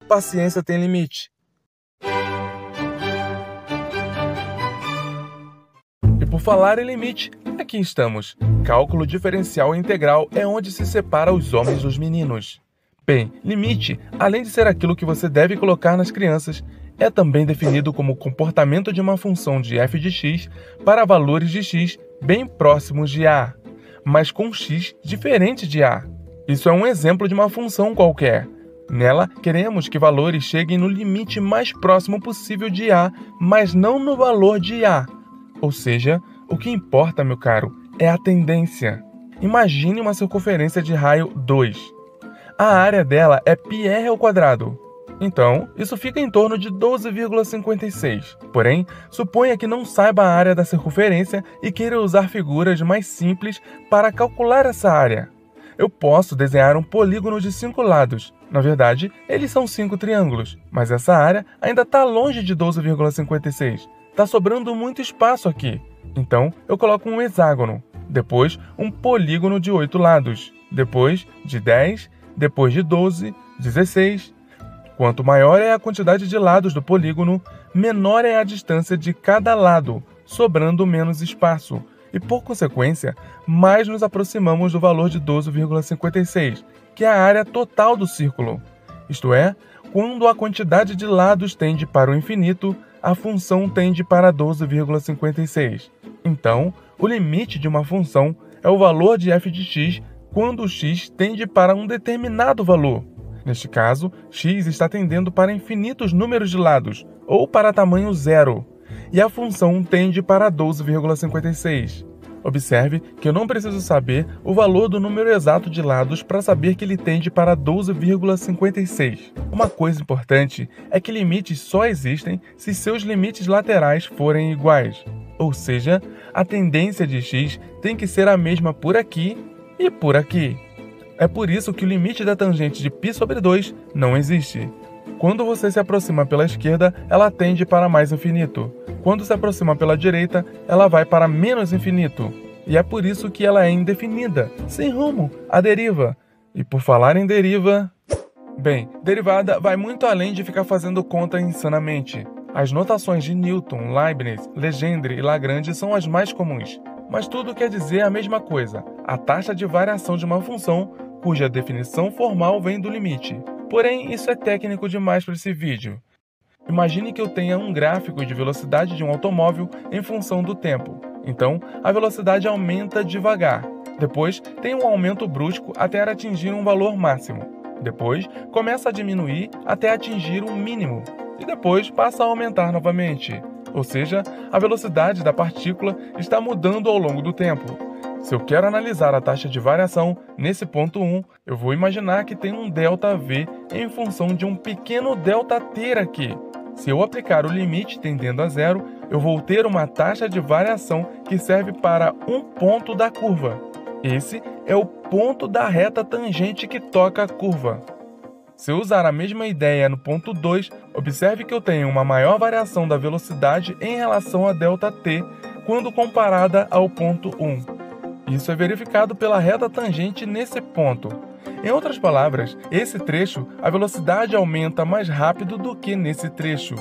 paciência tem limite. E por falar em limite, aqui estamos. Cálculo diferencial integral é onde se separa os homens dos meninos. Bem, limite, além de ser aquilo que você deve colocar nas crianças, é também definido como o comportamento de uma função de f de x para valores de x bem próximos de a, mas com x diferente de a. Isso é um exemplo de uma função qualquer. Nela, queremos que valores cheguem no limite mais próximo possível de a, mas não no valor de a. Ou seja, o que importa, meu caro, é a tendência. Imagine uma circunferência de raio 2. A área dela é πr². Então, isso fica em torno de 12,56. Porém, suponha que não saiba a área da circunferência e queira usar figuras mais simples para calcular essa área. Eu posso desenhar um polígono de 5 lados. Na verdade, eles são 5 triângulos, mas essa área ainda está longe de 12,56. Está sobrando muito espaço aqui. Então, eu coloco um hexágono, depois um polígono de 8 lados, depois de 10, depois de 12, 16... Quanto maior é a quantidade de lados do polígono, menor é a distância de cada lado, sobrando menos espaço, e por consequência, mais nos aproximamos do valor de 12,56, que é a área total do círculo. Isto é, quando a quantidade de lados tende para o infinito, a função tende para 12,56. Então, o limite de uma função é o valor de f de x quando o x tende para um determinado valor. Neste caso, x está tendendo para infinitos números de lados, ou para tamanho zero, e a função tende para 12,56. Observe que eu não preciso saber o valor do número exato de lados para saber que ele tende para 12,56. Uma coisa importante é que limites só existem se seus limites laterais forem iguais, ou seja, a tendência de x tem que ser a mesma por aqui e por aqui. É por isso que o limite da tangente de π/2 não existe. Quando você se aproxima pela esquerda, ela tende para mais infinito. Quando se aproxima pela direita, ela vai para menos infinito. E é por isso que ela é indefinida, sem rumo, a deriva. E por falar em deriva... Bem, derivada vai muito além de ficar fazendo conta insanamente. As notações de Newton, Leibniz, Legendre e Lagrange são as mais comuns. Mas tudo quer dizer a mesma coisa, a taxa de variação de uma função, cuja definição formal vem do limite. Porém, isso é técnico demais para esse vídeo. Imagine que eu tenha um gráfico de velocidade de um automóvel em função do tempo. Então, a velocidade aumenta devagar. Depois, tem um aumento brusco até atingir um valor máximo. Depois, começa a diminuir até atingir um mínimo. E depois, passa a aumentar novamente. Ou seja, a velocidade da partícula está mudando ao longo do tempo. Se eu quero analisar a taxa de variação nesse ponto 1, eu vou imaginar que tem um ΔV em função de um pequeno ΔT aqui. Se eu aplicar o limite tendendo a zero, eu vou ter uma taxa de variação que serve para um ponto da curva. Esse é o ponto da reta tangente que toca a curva. Se eu usar a mesma ideia no ponto 2, observe que eu tenho uma maior variação da velocidade em relação a ΔT quando comparada ao ponto 1. Isso é verificado pela reta tangente nesse ponto. Em outras palavras, esse trecho, a velocidade aumenta mais rápido do que nesse trecho.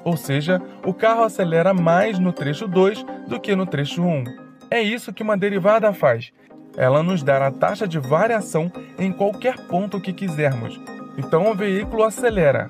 Ou seja, o carro acelera mais no trecho 2 do que no trecho 1. É isso que uma derivada faz. Ela nos dá a taxa de variação em qualquer ponto que quisermos. Então o veículo acelera.